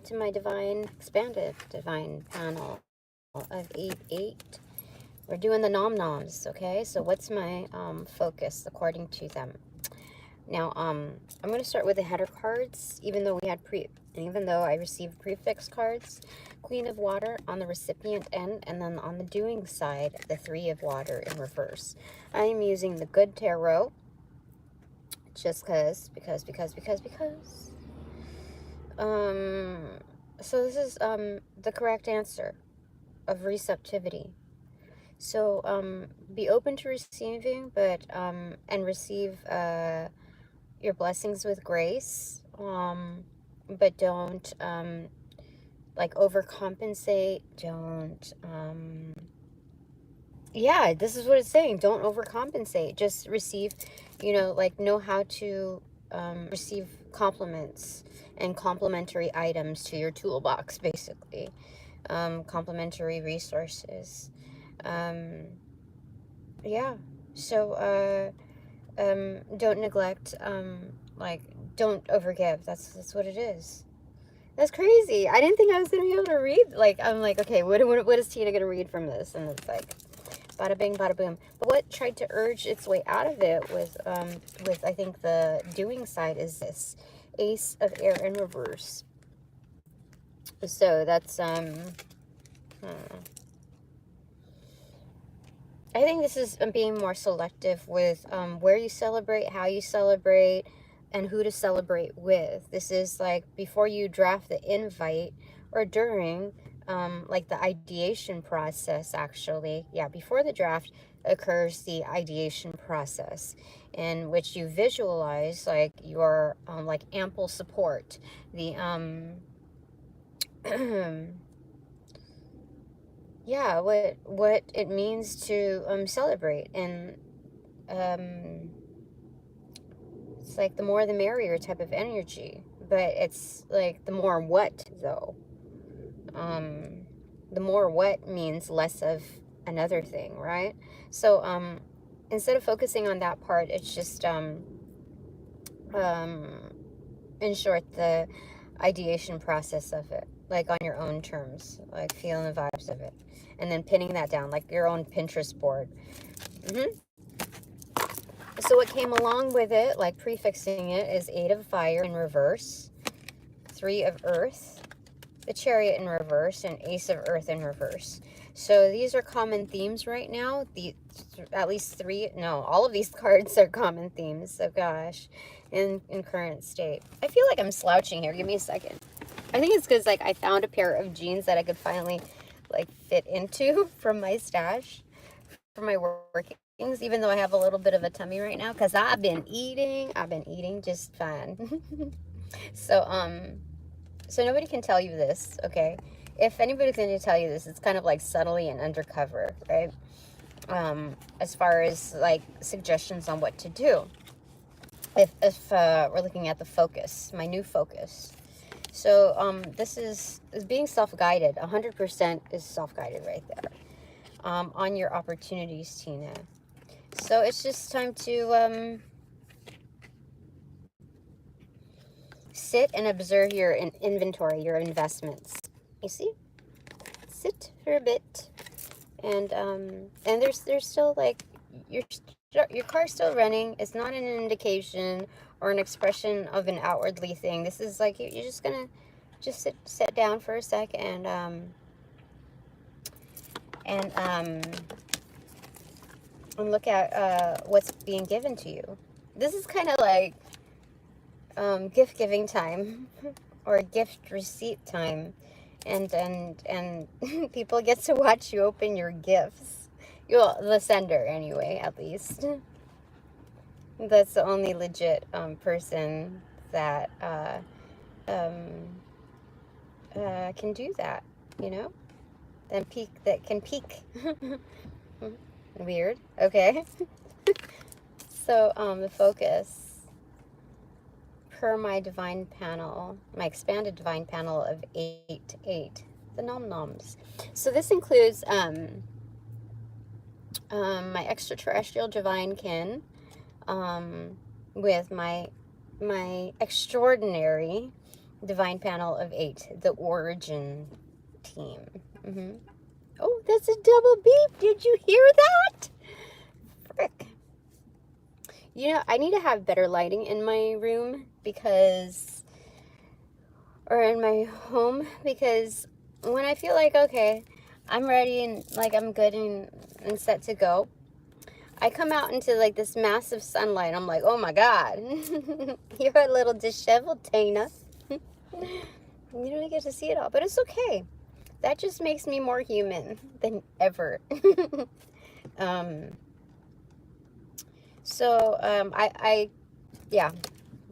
to my expanded divine panel of 8-8. We're doing the Noms, okay? So what's my focus according to them? Now, I'm going to start with the header cards, even though I received prefix cards. Queen of Water on the recipient end, and then on the doing side, the Three of Water in reverse. I am using the Good Tarot, just because. So this is the correct answer of receptivity. So be open to receiving, but and receive your blessings with grace, but don't like overcompensate. Don't yeah, this is what it's saying. Don't overcompensate. Just receive, you know, like know how to receive compliments and complementary items to your toolbox, basically. Complementary resources. Yeah. So don't neglect, like, don't overgive. That's what it is. That's crazy. I didn't think I was gonna be able to read. Like, I'm like, okay, what is Tina gonna read from this? And it's like, bada bing, bada boom. But what tried to urge its way out of it was, with I think the doing side is this Ace of Air in reverse. So that's I think this is being more selective with where you celebrate, how you celebrate, and who to celebrate with. This is like before you draft the invite, or during like the ideation process, actually. Yeah, before the draft occurs the ideation process, in which you visualize like your like ample support, the yeah, what it means to celebrate. And it's like the more the merrier type of energy, but it's like the more what, though. The more what means less of another thing, right? So instead of focusing on that part, it's just in short, the ideation process of it, like on your own terms, like feeling the vibes of it, and then pinning that down like your own Pinterest board. So what came along with it, like prefixing it, is 8 of Fire in reverse, 3 of Earth, the Chariot in reverse, and Ace of Earth in reverse. So these are common themes right now. At least all of these cards are common themes. So gosh, in current state. I feel like I'm slouching here. Give me a second. I think it's because like I found a pair of jeans that I could finally like fit into from my stash for my workings, even though I have a little bit of a tummy right now because I've been eating just fine. So nobody can tell you this, okay? If anybody's going to tell you this, it's kind of like subtly and undercover, right? As far as like suggestions on what to do. If we're looking at the focus, my new focus. So this is being self-guided. 100% is self-guided right there. On your opportunities, Tina. So it's just time to sit and observe your inventory, your investments. You see? Sit for a bit. And there's still like your car's still running. It's not an indication or an expression of an outwardly thing. This is like you're just gonna just sit down for a sec and look at what's being given to you. This is kind of like gift giving time or gift receipt time, and people get to watch you open your gifts. The sender, anyway, at least. That's the only legit person that can do that, you know? That can peek. Weird. Okay. So the focus per my divine panel, my expanded divine panel of 8-8, the Noms. So this includes my extraterrestrial divine kin, with my extraordinary Divine Panel of 8, the Origin team. Oh, that's a double beep. Did you hear that? Frick. You know, I need to have better lighting in my room because, or in my home, because when I feel like, okay, I'm ready and like I'm good and set to go, I come out into like this massive sunlight. I'm like, oh my God, you're a little disheveled, Tana. You don't get to see it all, but it's okay. That just makes me more human than ever. Yeah,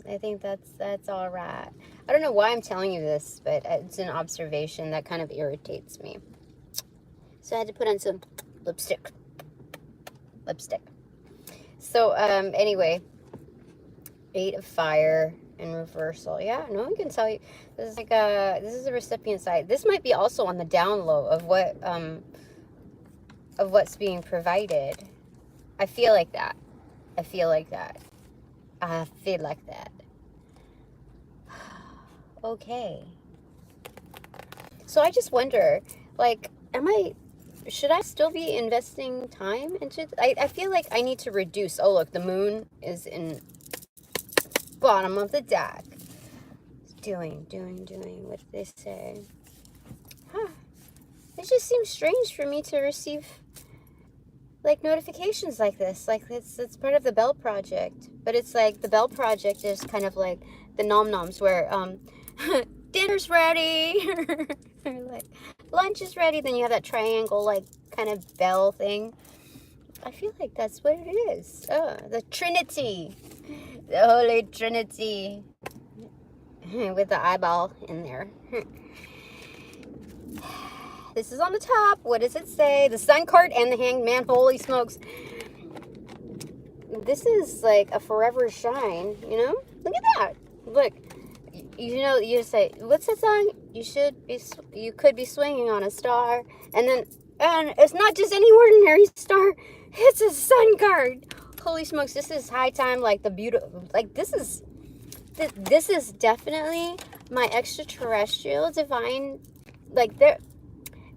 I think that's all right. I don't know why I'm telling you this, but it's an observation that kind of irritates me. So I had to put on some lipstick. So, anyway, 8 of Fire in reversal. Yeah, no one can tell you. This is like this is the recipient side. This might be also on the down low of what's being provided. I feel like that. Okay. So I just wonder, like, should I still be investing time into, I feel like I need to reduce. Oh, look, the moon is in bottom of the deck. Doing what they say. Huh. It just seems strange for me to receive, like, notifications like this. Like, it's part of the Bell Project. But it's like, the Bell Project is kind of like the Noms, where, dinner's ready. Like, lunch is ready. Then you have that triangle, like, kind of bell thing. I feel like that's what it is. Oh, the Trinity. The Holy Trinity. With the eyeball in there. This is on the top. What does it say? The Sun card and the Hanged Man. Holy smokes. This is like a forever shine, you know? Look at that. Look. You know, you say, what's that song? You could be swinging on a star. And it's not just any ordinary star. It's a sun card. Holy smokes, this is high time, like the beautiful, like this is definitely my extraterrestrial divine, like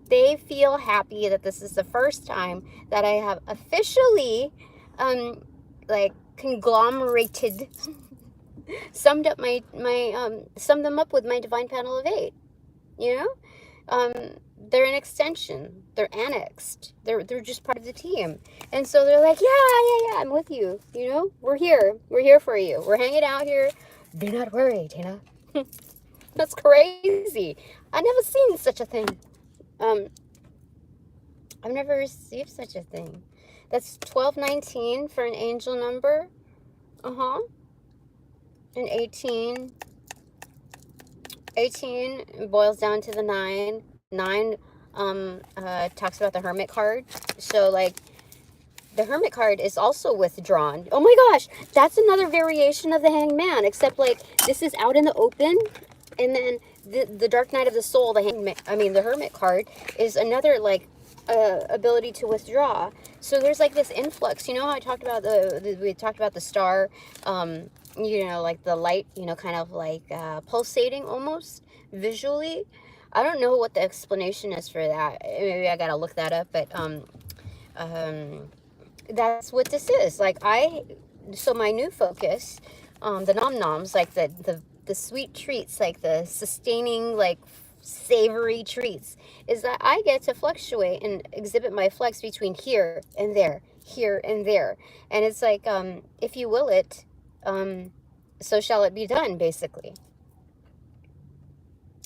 they feel happy that this is the first time that I have officially, like conglomerated, summed them up with my divine panel of 8, you know? They're an extension, they're annexed, they're just part of the team. And so they're like, yeah, I'm with you, you know? We're here for you. We're hanging out here. Do not worry, Tina. That's crazy. I never seen such a thing. I've never received such a thing. That's 1219 for an angel number. And 18 boils down to the 9. 9 talks about the Hermit card. So, like, the Hermit card is also withdrawn. Oh my gosh, that's another variation of the Hanged Man, except, like, this is out in the open, and then the Dark Night of the Soul, the Hermit card, is another, like, ability to withdraw. So there's, like, this influx. You know how I talked about we talked about the star, you know, like the light, you know, kind of like pulsating almost visually. I don't know what the explanation is for that. Maybe I gotta look that up, but that's what this is. Like, so my new focus, the noms, like the sweet treats, like the sustaining, like savory treats, is that I get to fluctuate and exhibit my flex between here and there, and it's like, if you will it, so shall it be done, basically.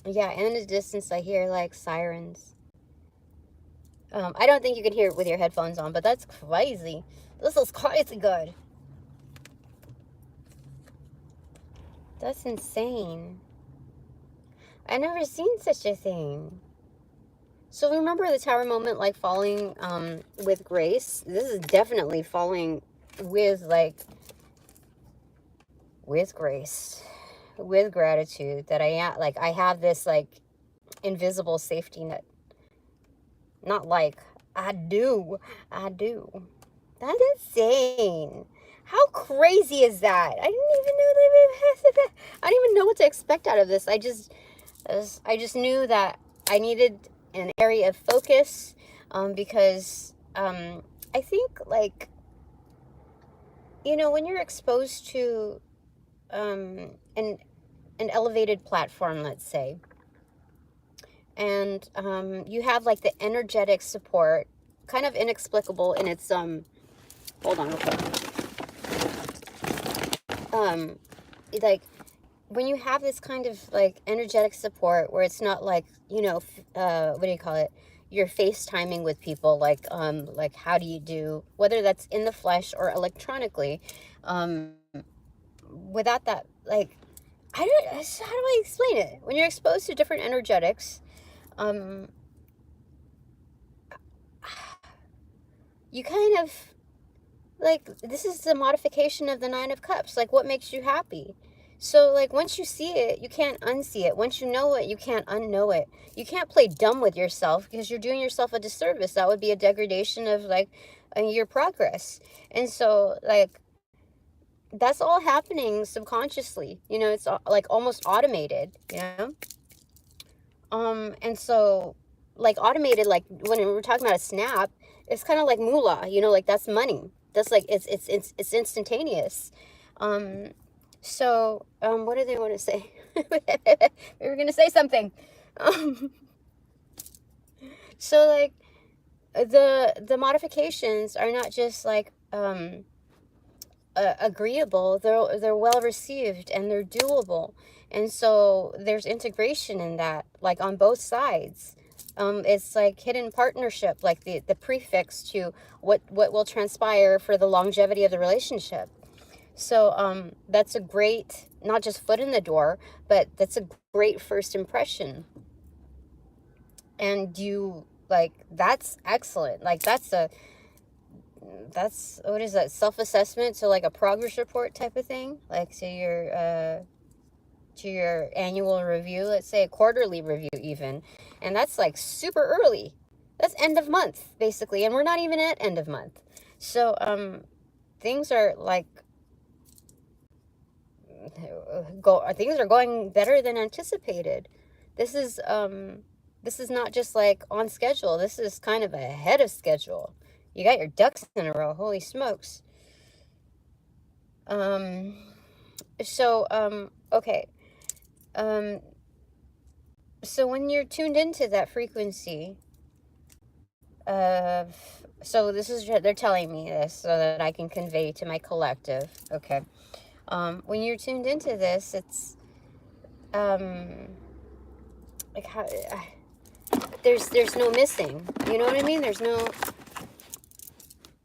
Yeah, and in the distance I hear like sirens. I don't think you can hear it with your headphones on, but that's crazy. This is crazy good. That's insane. I never seen such a thing. So remember the tower moment, like falling with grace? This is definitely falling with, like, with grace, with gratitude that I have this, like, invisible safety net. Not like, I do. That's insane. How crazy is that? I didn't even know that. I didn't even know what to expect out of this. I just knew that I needed an area of focus, because I think, like, you know, when you're exposed to an elevated platform, let's say, and you have like the energetic support, kind of inexplicable in its hold on real quick. Like, when you have this kind of like energetic support where it's not like, you know, what do you call it, you're FaceTiming with people, like how do you do, whether that's in the flesh or electronically, without that, like, how do I explain it? When you're exposed to different energetics, you kind of, like, this is the modification of the Nine of Cups. Like, what makes you happy? So, like, once you see it, you can't unsee it. Once you know it, you can't unknow it. You can't play dumb with yourself, because you're doing yourself a disservice. That would be a degradation of, like, your progress. And so, like, that's all happening subconsciously. You know, it's like almost automated, you know? And so, like, automated, like when we're talking about a snap, it's kind of like Mullah, you know, like that's money. That's like, it's instantaneous. So, what do they want to say? We were going to say something. So, like, the modifications are not just like, agreeable, they're well received, and they're doable. And so there's integration in that, like on both sides. It's like hidden partnership, like the prefix to what will transpire for the longevity of the relationship. So that's a great, not just foot in the door, but that's a great first impression. And you, like, that's excellent. Like, that's what is that, self-assessment, so like a progress report type of thing, like to your annual review, let's say a quarterly review even, and that's like super early. That's end of month basically, and we're not even at end of month. So things are like things are going better than anticipated. This is not just like on schedule, this is kind of ahead of schedule. You got your ducks in a row. Holy smokes. Okay. So when you're tuned into that frequency, so this is, they're telling me this so that I can convey to my collective. Okay. When you're tuned into this, it's, like, how, there's no missing. You know what I mean? There's no,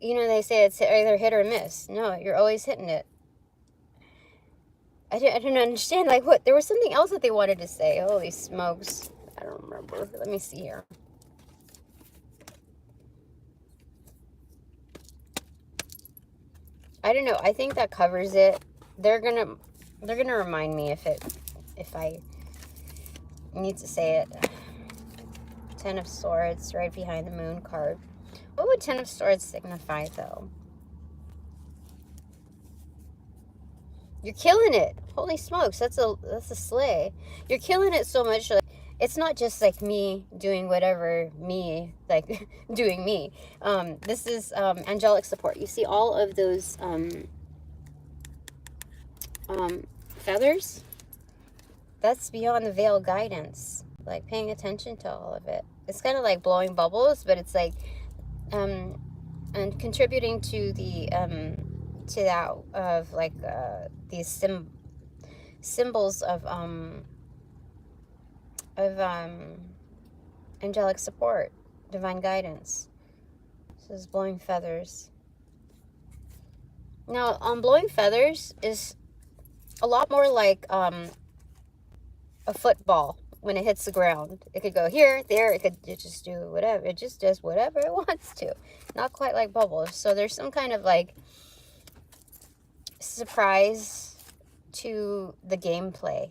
you know, they say it's either hit or miss. No, you're always hitting it. I didn't understand, like, what, there was something else that they wanted to say. Holy smokes. I don't remember. Let me see here. I don't know. I think that covers it. They're gonna remind me if I need to say it. Ten of Swords right behind the Moon card. What would Ten of Swords signify, though? You're killing it. Holy smokes, that's a slay. You're killing it so much. Like, it's not just like me doing whatever me, like doing me. This is angelic support. You see all of those feathers? That's beyond the veil guidance. Like paying attention to all of it. It's kind of like blowing bubbles, but it's like and contributing to the to that of like these symbols of angelic support, divine guidance. This is blowing feathers. Now, blowing feathers is a lot more like a football when it hits the ground. It could go here, there, it just do whatever. It just does whatever it wants to. Not quite like bubbles. So there's some kind of like surprise to the gameplay.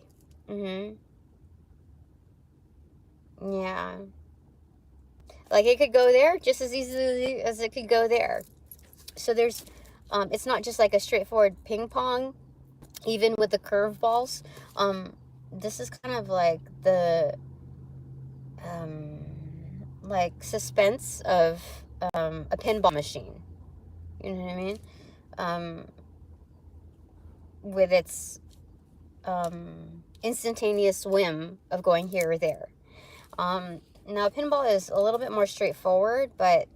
Yeah. Like, it could go there just as easily as it could go there. So there's It's not just like a straightforward ping pong, even with the curveballs. This is kind of like the like suspense of a pinball machine. You know what I mean? With its instantaneous whim of going here or there. Now, pinball is a little bit more straightforward, but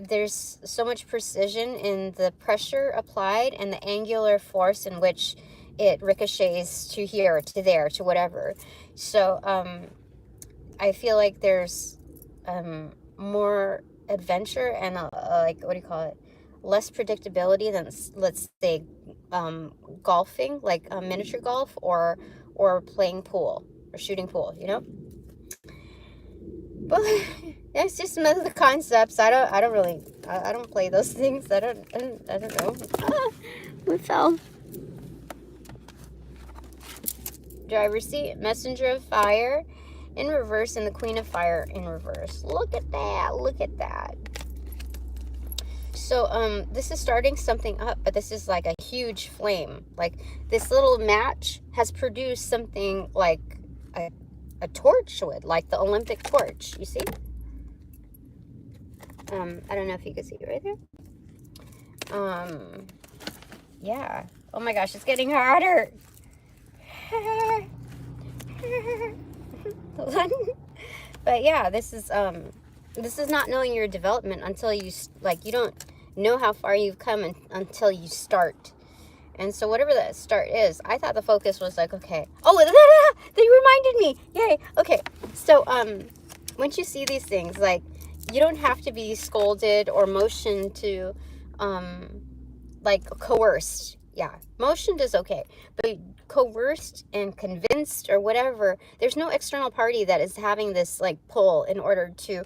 there's so much precision in the pressure applied and the angular force in which it ricochets to here, to there, to whatever. So I feel like there's more adventure and like, what do you call it? Less predictability than, let's say, golfing, like miniature golf, or playing pool or shooting pool, you know. But it's just some of the concepts. I don't play those things. I don't know. We fell. Driver's seat, Messenger of Fire in reverse, and the Queen of Fire in reverse. Look at that. Look at that. So this is starting something up, but this is like a huge flame. Like, this little match has produced something like a torch would, like the Olympic torch. You see? I don't know if you can see it right there. Yeah. Oh my gosh, it's getting harder. But yeah, this is not knowing your development until you, like, you don't know how far you've come until you start. And so whatever that start is, I thought the focus was like, okay. Oh, they reminded me. Yay. Okay. So once you see these things, like, you don't have to be scolded or motioned to, like, coerced. Yeah, motioned is okay, but coerced and convinced or whatever, there's no external party that is having this, like, pull in order to,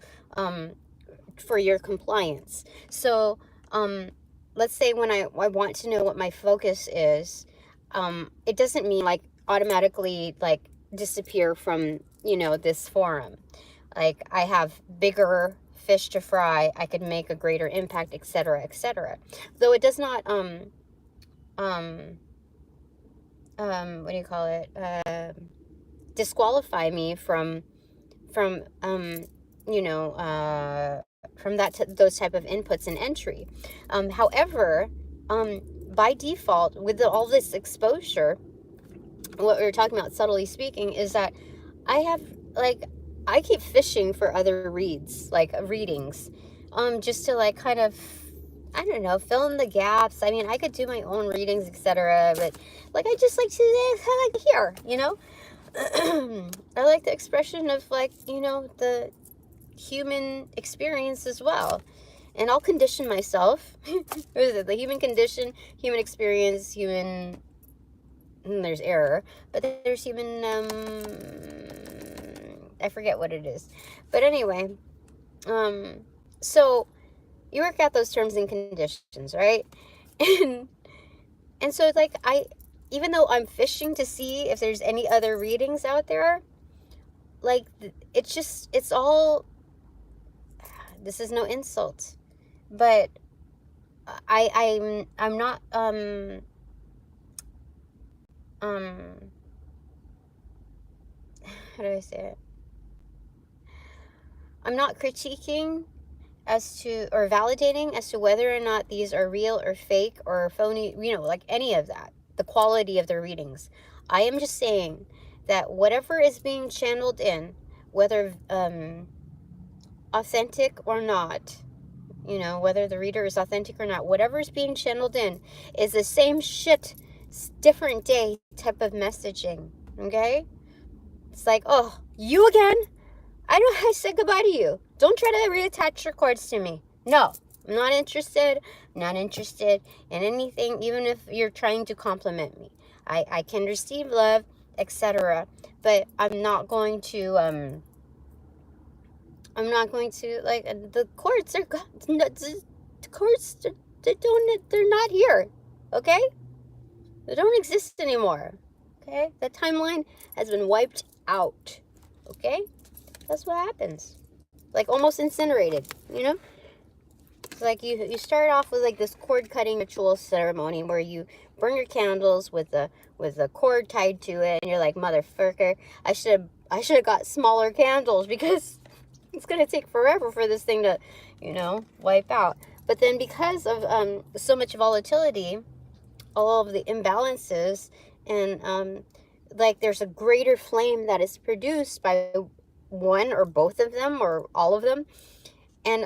for your compliance. So, let's say when I want to know what my focus is, it doesn't mean, like, automatically, like, disappear from, you know, this forum. Like, I have bigger fish to fry, I could make a greater impact, etc., etc. Though it does not, what do you call it? Disqualify me from you know, from those type of inputs and entry. However, by default, with all this exposure, what we were talking about, subtly speaking, is that I keep fishing for other readings, just to, like, kind of, I don't know, fill in the gaps. I mean, I could do my own readings, etc., but, like, I just like to, I like to hear, you know. I like the expression of, like, you know, the human experience as well. And I'll condition myself. What is it? The human condition, human experience, human, there's error, but there's human, I forget what it is. But anyway, so you work out those terms and conditions, right? And so it's like, even though I'm fishing to see if there's any other readings out there, like, it's all, this is no insult, but I'm not, how do I say it? I'm not critiquing as to, or validating as to whether or not these are real or fake or phony, you know, like any of that, the quality of the readings. I am just saying that whatever is being channeled in, whether authentic or not, you know, whether the reader is authentic or not, whatever is being channeled in is the same shit, different day type of messaging, okay? It's like, oh, you again? I said goodbye to you. Don't try to reattach your cords to me. No, I'm not interested. I'm not interested in anything, even if you're trying to compliment me. I can receive love, etc. But I'm not going to, like, the cords are gone. The cords, they're not here, okay? They don't exist anymore, okay? The timeline has been wiped out, okay? That's what happens. Like, almost incinerated, you know? Like you start off with like this cord cutting ritual ceremony where you burn your candles with a cord tied to it, and you're like, motherfucker, I should have got smaller candles because it's gonna take forever for this thing to, you know, wipe out. But then because of so much volatility, all of the imbalances, and like there's a greater flame that is produced by one or both of them or all of them, and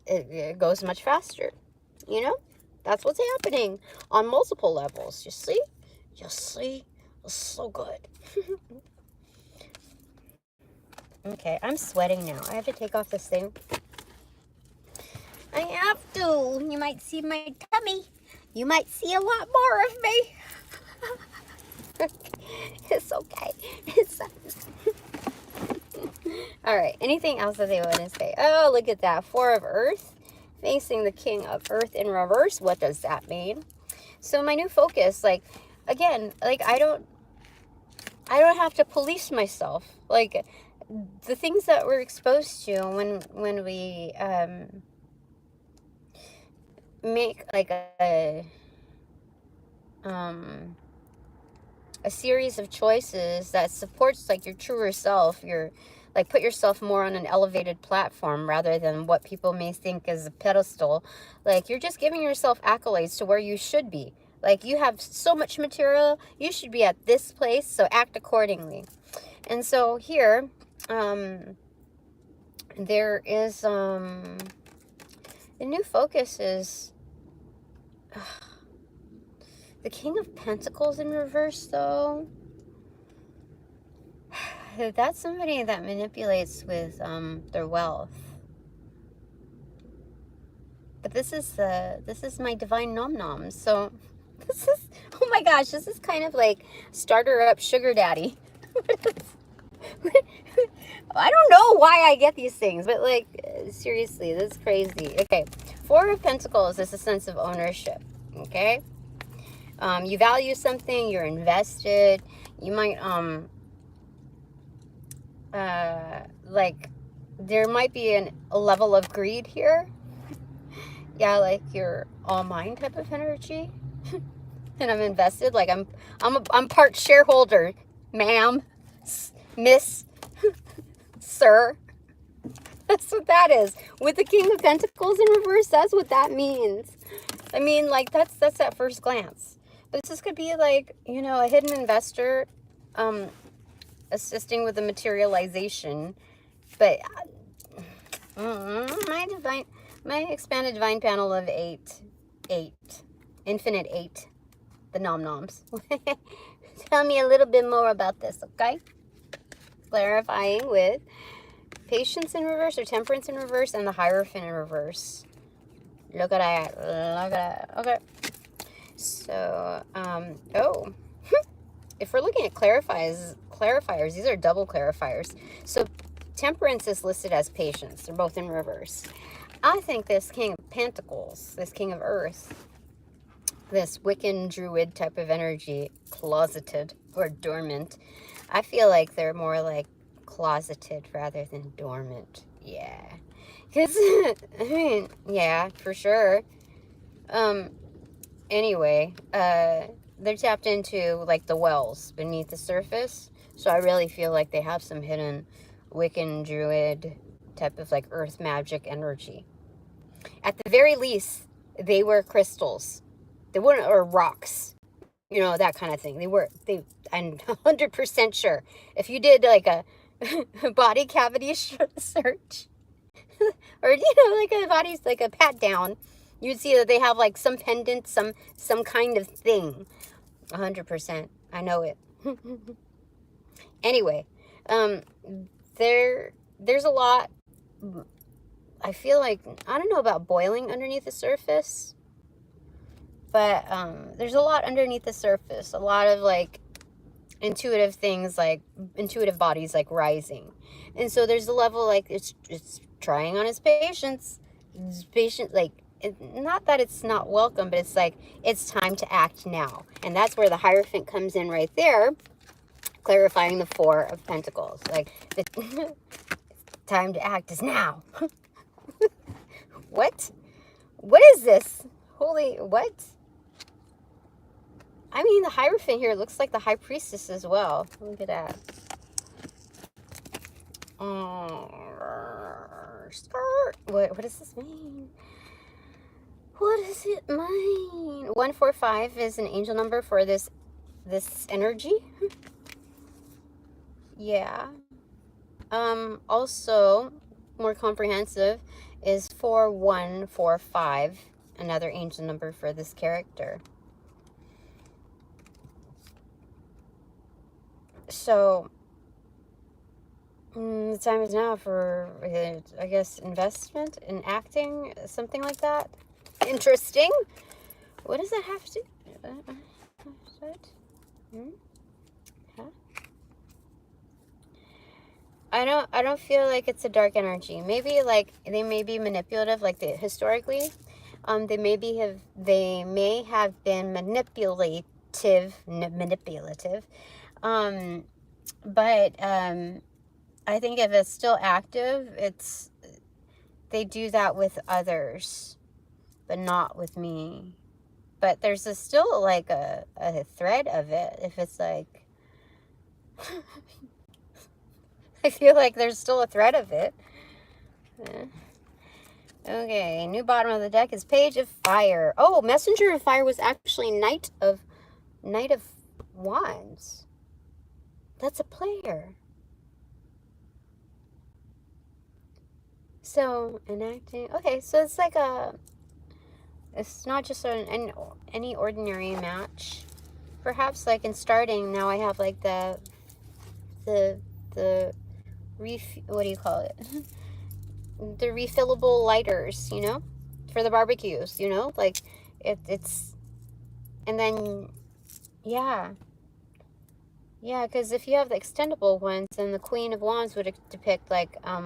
it goes much faster, you know. That's what's happening on multiple levels. You see, it's so good. Okay, I'm sweating now. I have to take off this thing. I have to. You might see my tummy. You might see a lot more of me. It's okay. It's all right. Anything else that they want to say? Oh, look at that. 4 of Earth, facing the King of Earth in reverse. What does that mean? So my new focus, like, again, like I don't have to police myself. Like the things that we're exposed to when we make like a series of choices that supports like your truer self, your like put yourself more on an elevated platform rather than what people may think is a pedestal. Like you're just giving yourself accolades to where you should be. Like you have so much material, you should be at this place, so act accordingly. And so here there is the new focus is the King of Pentacles in reverse, though. That's somebody that manipulates with their wealth. But this is my divine Noms. So this is, oh my gosh, this is kind of like starter up sugar daddy. I don't know why I get these things, but like seriously, this is crazy. Okay, 4 of Pentacles is a sense of ownership. Okay, you value something, you're invested. You might like there might be a level of greed here. Yeah, like you're all mine type of energy. And I'm invested, like I'm part shareholder, ma'am, miss, sir. That's what that is. With the King of Pentacles in reverse, that's what that means. I mean, like that's at first glance. But this could be like, you know, a hidden investor assisting with the materialization. But my expanded divine panel of 8, infinite 8, the Noms. Tell me a little bit more about this, okay? Clarifying with patience in reverse or temperance in reverse and the Hierophant in reverse. Look at that. Look at that. Okay. So, oh. If we're looking at clarifiers, these are double clarifiers. So temperance is listed as patience. They're both in reverse. I think this King of Pentacles, this King of Earth, this Wiccan Druid type of energy, closeted or dormant, I feel like they're more like closeted rather than dormant. Yeah. Because, I mean, yeah, for sure. Anyway, they're tapped into like the wells beneath the surface. So I really feel like they have some hidden Wiccan Druid type of like earth magic energy. At the very least, they were crystals. They weren't, or rocks, you know, that kind of thing. I'm 100% sure. If you did like a body cavity search, or, you know, like a body's like a pat down, you'd see that they have like some pendant, some kind of thing. 100%. I know it. Anyway, there's a lot. I feel like, I don't know about boiling underneath the surface, but there's a lot underneath the surface. A lot of like intuitive things, like intuitive bodies like rising. And so there's a level like it's trying on his patience. It's patient, like, not that it's not welcome, but it's like it's time to act now. And that's where the Hierophant comes in right there, clarifying the 4 of Pentacles. Like the time to act is now. What? What is this? Holy, what? I mean, the Hierophant here looks like the High Priestess as well. Look at that. What does this mean? What does it mean? 145 is an angel number for this energy. Yeah. Also, more comprehensive is 4145, another angel number for this character. So, the time is now for, I guess, investment in acting, something like that. Interesting. What does that have to? Huh? I don't feel like it's a dark energy. Maybe like they may be manipulative, like historically, they may have been manipulative, but I think if it's still active, they do that with others, but not with me. But there's still like a thread of it. If it's like, I feel like there's still a thread of it. Okay, new bottom of the deck is Page of Fire. Oh, Messenger of Fire was actually Knight of Wands. That's a player. So, enacting. Okay, so it's like it's not just any ordinary match. Perhaps like in starting, now I have like the what do you call it? The refillable lighters, you know, for the barbecues, you know, like it's, and then, yeah, because if you have the extendable ones, then the Queen of Wands would depict like a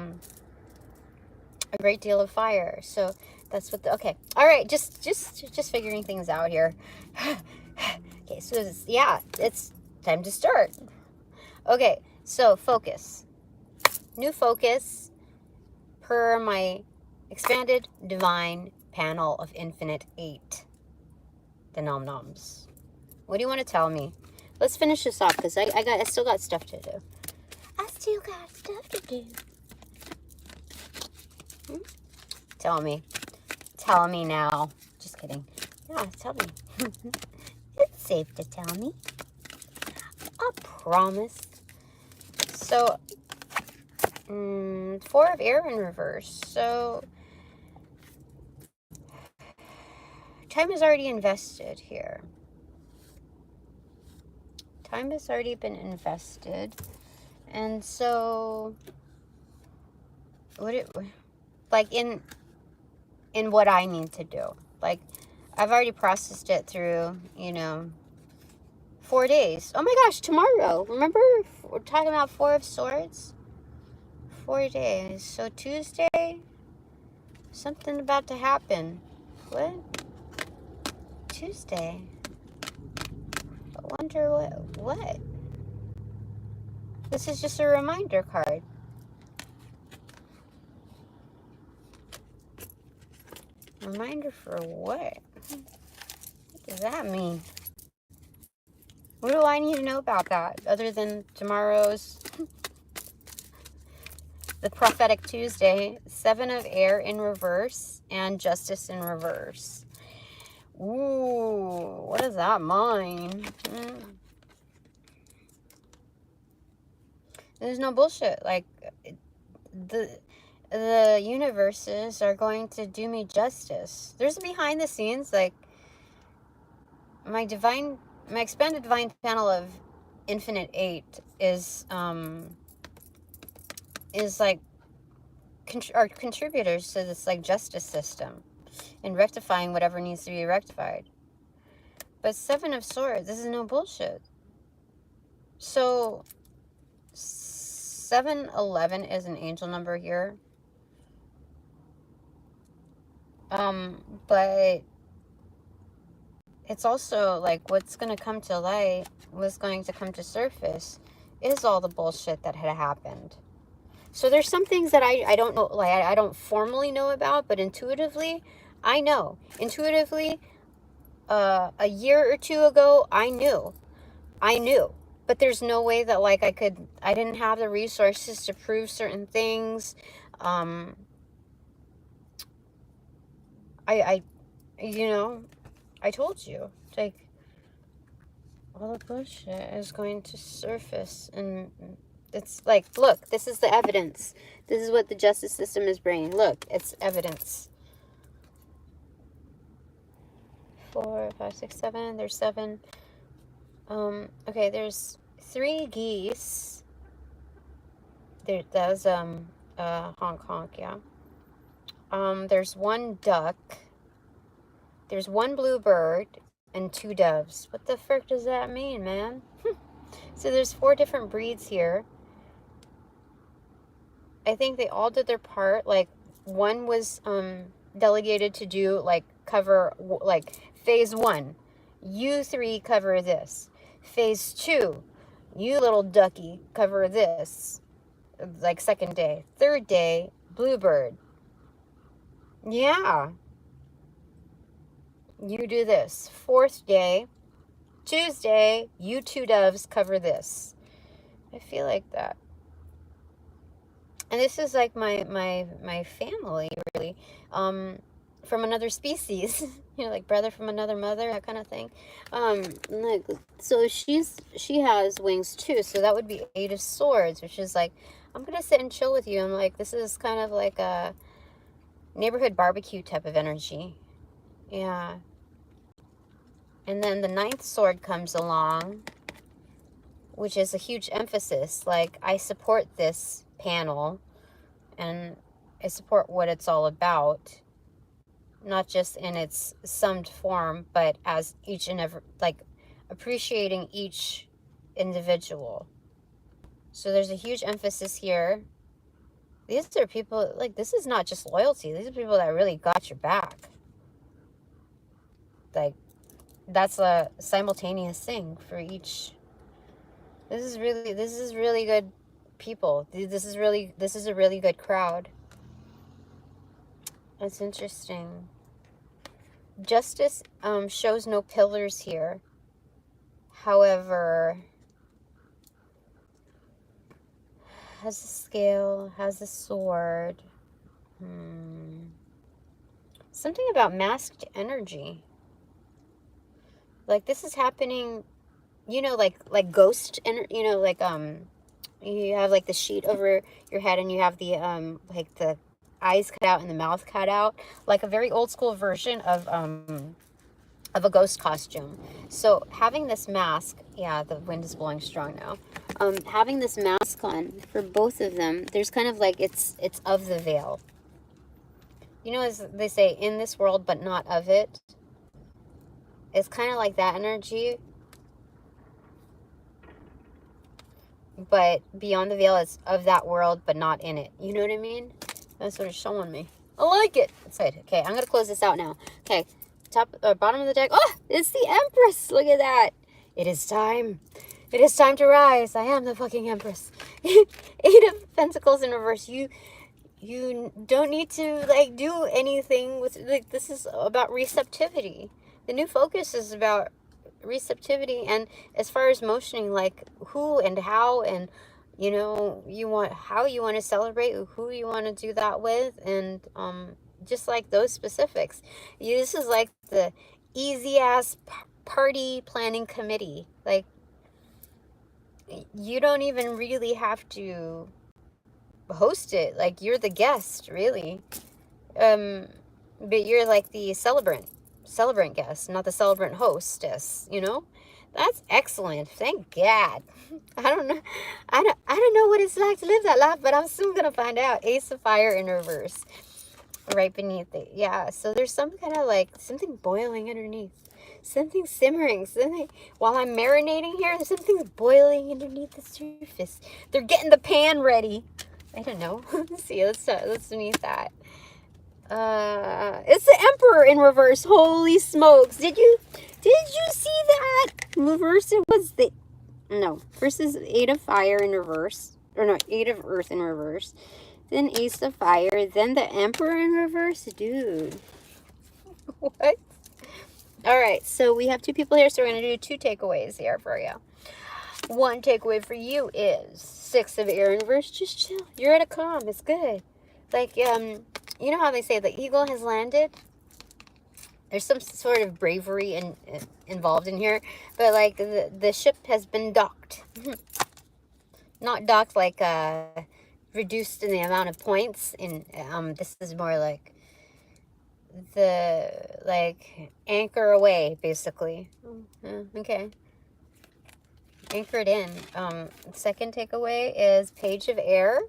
great deal of fire. So that's what okay, all right, just figuring things out here. Okay, so it's time to start. Okay, so focus, new focus per my expanded divine panel of infinite 8, the Noms. What do you want to tell me? Let's finish this off because I still got stuff to do. Tell me now. Just kidding. Yeah, tell me. It's safe to tell me. I promise. So 4 of air in reverse. So time is already invested here. Time has already been invested. And so like in what I need to do. Like I've already processed it through, 4 days. Oh my gosh, tomorrow. Remember we're talking about 4 of Swords? 4 days. So Tuesday, something about to happen. What? Tuesday. I wonder what? This is just a reminder card. Reminder for what? What does that mean? What do I need to know about that other than tomorrow's the Prophetic Tuesday, 7 of air in reverse and Justice in reverse. Ooh, what does that mean? There's no bullshit. Like the universes are going to do me justice. There's behind the scenes, like my expanded divine panel of infinite 8 is like are contributors to this like justice system and rectifying whatever needs to be rectified. But 7 of Swords, this is no bullshit. So 711 is an angel number here. But it's also like what's going to come to light, what's going to come to surface is all the bullshit that had happened. So there's some things that I don't know, like I don't formally know about, but intuitively, I know. Intuitively, a year or two ago, I knew. But there's no way that like I didn't have the resources to prove certain things. I you know, I told you, like, all the bullshit is going to surface, and it's like, look, this is the evidence. This is what the justice system is bringing. Look, it's evidence. 4, 5, 6, 7. There's 7. Okay, there's 3 geese. That was honk honk, yeah. There's 1 duck. There's 1 bluebird and 2 doves. What the frick does that mean, man? So there's 4 different breeds here. I think they all did their part. Like, one was delegated to do like cover like phase 1. You 3 cover this. Phase 2, you little ducky, cover this. Like, second day. Third day, bluebird. Yeah. You do this. 4th day, Tuesday, you 2 doves cover this. I feel like that. And this is like my family, really. From another species. You know, like brother from another mother, that kind of thing. Like, so she has wings too, so that would be 8 of swords, which is like, I'm gonna sit and chill with you. I'm like, this is kind of like a neighborhood barbecue type of energy. Yeah. And then the 9th sword comes along, which is a huge emphasis. Like, I support this panel, and I support what it's all about. Not just in its summed form, but as each and every, like, appreciating each individual. So there's a huge emphasis here. These are people, like, this is not just loyalty. These are people that really got your back. Like, that's a simultaneous thing for each. This is really good people. This is a really good crowd. That's interesting. Justice shows no pillars here. However, has a scale, has a sword. Something about masked energy. Like, this is happening, you know, like ghost, you know, like, you have like the sheet over your head, and you have the, like the eyes cut out and the mouth cut out, like a very old school version of a ghost costume. So having this mask, yeah, the wind is blowing strong now. Having this mask on for both of them, there's kind of like, it's of the veil. You know, as they say, in this world, but not of it. It's kind of like that energy. But beyond the veil, it's of that world, but not in it. You know what I mean? That's what it's showing me. I like it. That's it. Okay, I'm going to close this out now. Okay, bottom of the deck. Oh, it's the Empress. Look at that. It is time. It is time to rise. I am the fucking Empress. 8 of Pentacles in reverse. You don't need to, like, do anything with, like, this is about receptivity. The new focus is about receptivity, and as far as motioning, like, who and how, and, you know, how you want to celebrate, who you want to do that with, and just like those specifics. This is like the easy ass party planning committee. Like, you don't even really have to host it. Like, you're the guest, really. But you're like the celebrant guest, not the celebrant hostess, you know? That's excellent. Thank God. I don't know what it's like to live that life, but I'm soon gonna find out. Ace of Fire in reverse, right beneath it. Yeah, so there's some kind of like something boiling underneath, something simmering, something while I'm marinating here. Something's boiling underneath the surface. They're getting the pan ready. I don't know. Let's see. Let's beneath that. It's the Emperor in reverse. Holy smokes. Did you see that? Reverse, it was the, no. First is 8 of Fire in reverse. or no, 8 of earth in reverse, then ace of fire, then the emperor in reverse. Dude, what? All right, so we have 2 people here, so we're going to do 2 takeaways here for you. One takeaway for you is 6 of air in reverse. Just chill. You're at a calm. It's good. Like, you know how they say the eagle has landed? There's some sort of bravery involved in here, but like the ship has been docked. Not docked like reduced in the amount of points. In this is more like the anchor away, basically. Okay, anchored in. Second takeaway is page of air.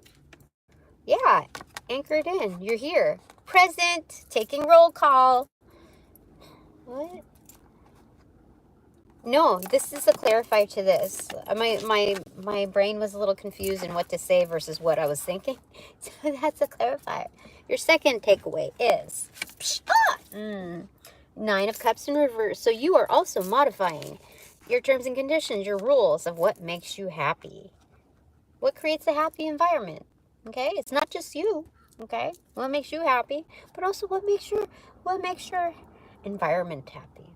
Yeah, anchored in. You're here, present, taking roll call. What? No, this is a clarifier to this. My brain was a little confused in what to say versus what I was thinking. So that's a clarifier. Your second takeaway is 9 of cups in reverse. So you are also modifying your terms and conditions, your rules of what makes you happy. What creates a happy environment? Okay? It's not just you. Okay? What makes you happy, but also what makes your environment happy.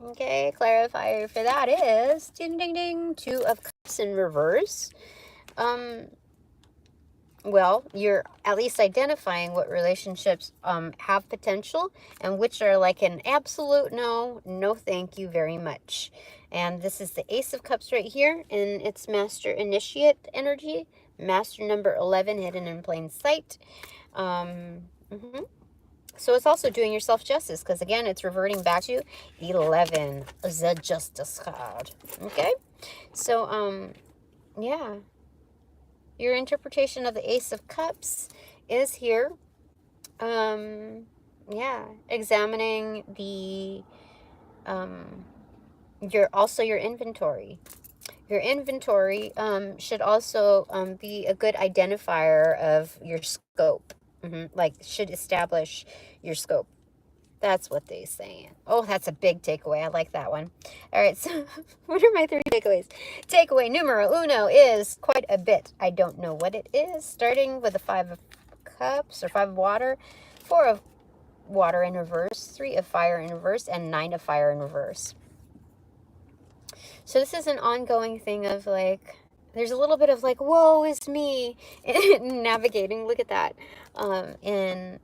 Okay, clarifier for that is ding ding ding 2 of cups in reverse. Well, you're at least identifying what relationships have potential and which are like an absolute no thank you very much. And this is the Ace of Cups right here, and it's Master Initiate energy, Master number 11 hidden in plain sight. So it's also doing yourself justice, because again, it's reverting back to 11, the Justice card. Okay? So, yeah. Your interpretation of the Ace of Cups is here. Yeah. Examining the, your inventory. Your inventory should also be a good identifier of your scope. Like, should establish your scope. That's what they say. Oh, that's a big takeaway. I like that one. All right, so what are my 3 takeaways? Takeaway numero uno is quite a bit. I don't know what it is. Starting with a 5 of cups or 5 of water, 4 of water in reverse, 3 of fire in reverse, and 9 of fire in reverse. So this is an ongoing thing of like, there's a little bit of like, woe is me in navigating. Look at that. In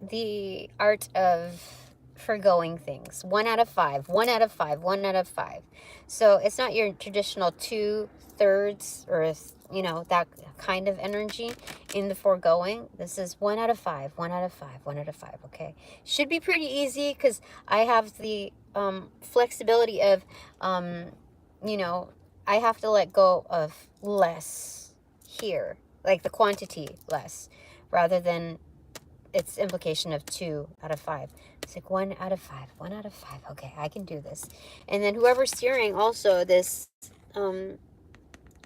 the art of forgoing things. 1 out of 5, 1 out of 5, 1 out of 5. So it's not your traditional 2/3 or, you know, that kind of energy in the foregoing. This is 1 out of 5, 1 out of 5, 1 out of 5. Okay. Should be pretty easy because I have the flexibility of, you know, I have to let go of less here, like the quantity less, rather than its implication of 2 out of 5. It's like 1 out of 5, 1 out of 5. Okay, I can do this. And then whoever's steering also this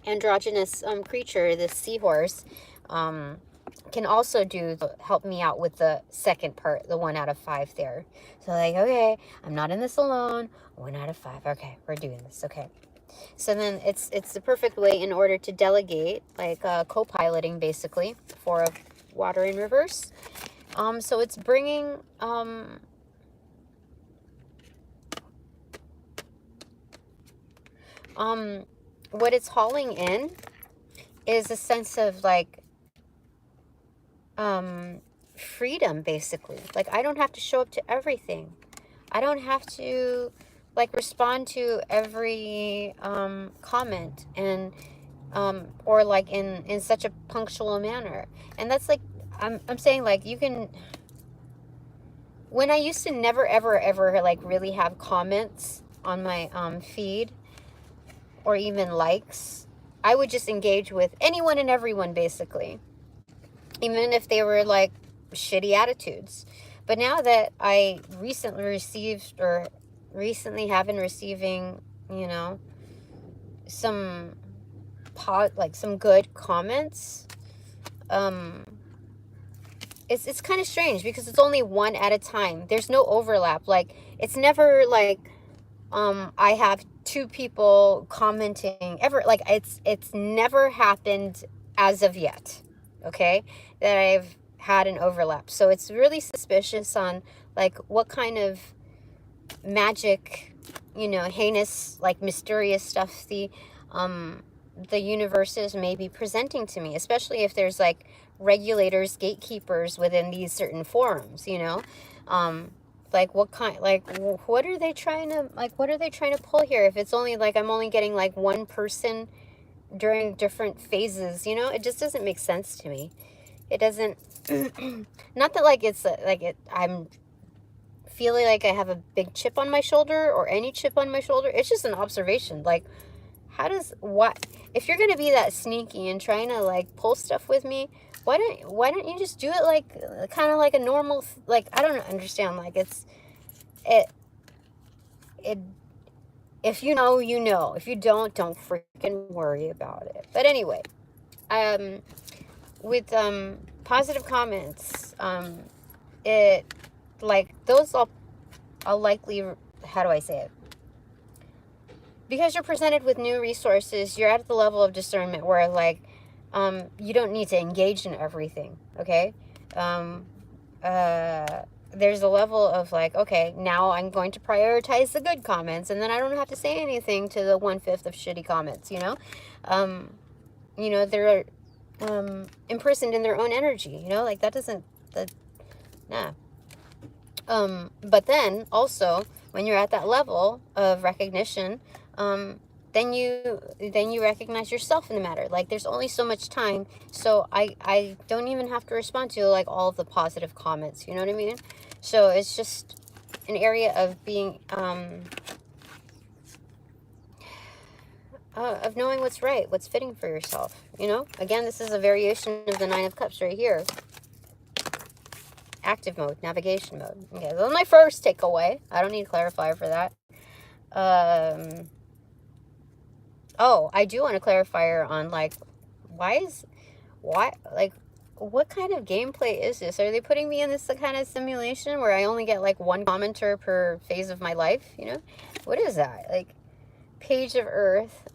androgynous creature, this seahorse, can also help me out with the second part, the 1 out of 5 there. So like, okay, I'm not in this alone. 1 out of 5. Okay, we're doing this. Okay. So then it's the perfect way in order to delegate, like co-piloting basically, 4 of water in reverse. So it's bringing, what it's hauling in is a sense of like, freedom basically. Like, I don't have to show up to everything. I don't have to like respond to every, comment and, or like in such a punctual manner. And that's like, I'm saying like you can, when I used to never ever like really have comments on my feed or even likes, I would just engage with anyone and everyone basically, even if they were like shitty attitudes. But now that I recently have been receiving, you know, some some good comments, it's kind of strange because it's only 1 at a time. There's no overlap. Like, it's never like I have two people commenting ever. Like, it's never happened as of yet, okay, that I've had an overlap. So it's really suspicious on, like, what kind of magic, you know, heinous, like, mysterious stuff the universes may be presenting to me, especially if there's, like, regulators, gatekeepers within these certain forums, you know. Like, what kind, like, what are they trying to, like, what are they trying to pull here? If it's only, like, I'm only getting, like, one person during different phases, you know, it just doesn't make sense to me. It doesn't, not that, like, it's, like, I'm feeling like I have a big chip on my shoulder or any chip on my shoulder. It's just an observation. Like, how does, what, if you're going to be that sneaky and trying to, like, pull stuff with me, why don't you just do it, like, kind of like a normal, like, I don't understand, like, if you know, you know. If you don't freaking worry about it. But anyway, with, positive comments, it, like, those I'll likely, how do I say it? Because you're presented with new resources, you're at the level of discernment where, like, you don't need to engage in everything, okay? There's a level of, like, okay, now I'm going to prioritize the good comments, and then I don't have to say anything to the 1/5 of shitty comments, you know? You know, they're imprisoned in their own energy, you know? Like, that doesn't, nah. But then, also, when you're at that level of recognition, then you recognize yourself in the matter. Like, there's only so much time, so I don't even have to respond to, like, all of the positive comments, you know what I mean? So it's just an area of being, of knowing what's right, what's fitting for yourself, you know? Again, this is a variation of the 9 of Cups right here. Active mode, navigation mode. Okay, that's my first takeaway. I don't need a clarifier for that. Oh, I do want a clarifier on, like, like, what kind of gameplay is this? Are they putting me in this kind of simulation where I only get, like, one commenter per phase of my life, you know? What is that? Like, Page of Earth.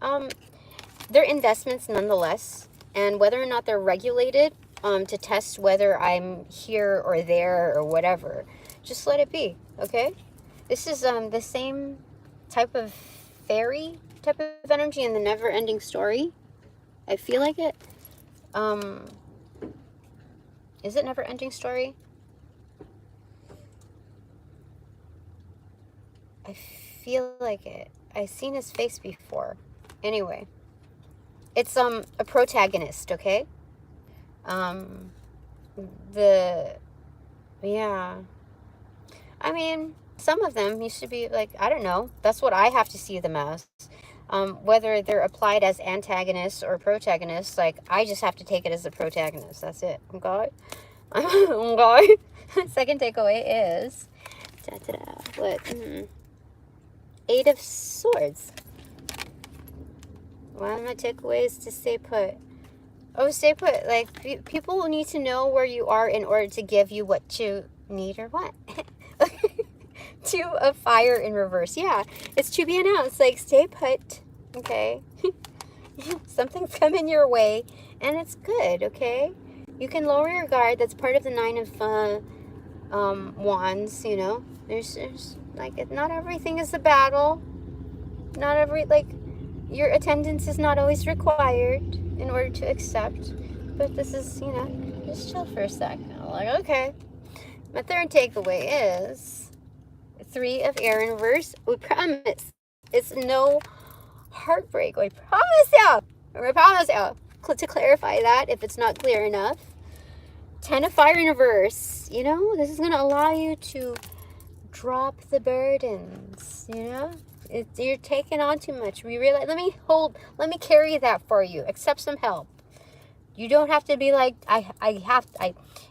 They're investments nonetheless, and whether or not they're regulated, to test whether I'm here or there or whatever, just let it be, okay? This is, the same type of fairy type of energy in the Never-Ending Story. I feel like it. Is it Never-Ending Story? I feel like it. I've seen his face before. Anyway, it's a protagonist, okay? Yeah. I mean, some of them used to be, like, I don't know. That's what I have to see them as. Whether they're applied as antagonists or protagonists, like, I just have to take it as a protagonist. That's it. Okay? Okay? Second takeaway is, what? 8 of Swords. One of my takeaways to stay put. Oh, stay put. Like, people will need to know where you are in order to give you what you need or what. 2 of Fire in reverse. Yeah, it's to be announced. Like, stay put. Okay? Something's coming your way, and it's good, okay? You can lower your guard. That's part of the 9 of Wands, you know? There's like, not everything is a battle. Not every, like, your attendance is not always required in order to accept. But this is, you know, just chill for a second. I'm like, okay. My third takeaway is 3 of Air in reverse. We promise it's no heartbreak. We promise you. We promise you. To clarify that, if it's not clear enough. 10 of Fire in reverse. You know, this is going to allow you to drop the burdens, you know? You're taking on too much. We realize, let me carry that for you. Accept some help. You don't have to be like,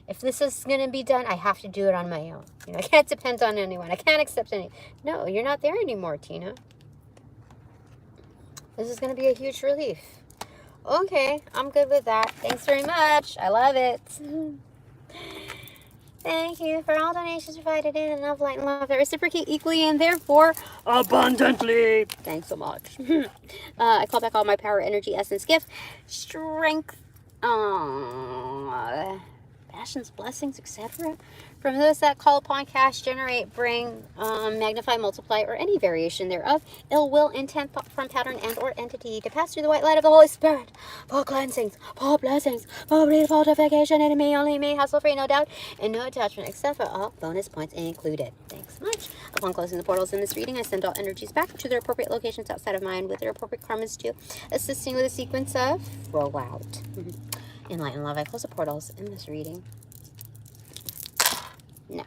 if this is going to be done, I have to do it on my own. You know, I can't depend on anyone. I can't accept any. No, you're not there anymore, Tina. This is going to be a huge relief. Okay, I'm good with that. Thanks very much. I love it. Thank you for all donations provided in enough light and love that reciprocate equally and therefore abundantly. Thanks so much. I call back all my power, energy, essence, gift, strength, passions, blessings, etc. from those that call upon, cast, generate, bring, magnify, multiply, or any variation thereof, ill will, intent, thought from pattern and or entity, to pass through the white light of the Holy Spirit, for cleansings, for blessings, for refortification, and me, only me, hassle-free, no doubt, and no attachment, except for all bonus points included. Thanks so much. Upon closing the portals in this reading, I send all energies back to their appropriate locations outside of mine with their appropriate karmas too, assisting with a sequence of rollout. In light and love, I close the portals in this reading now.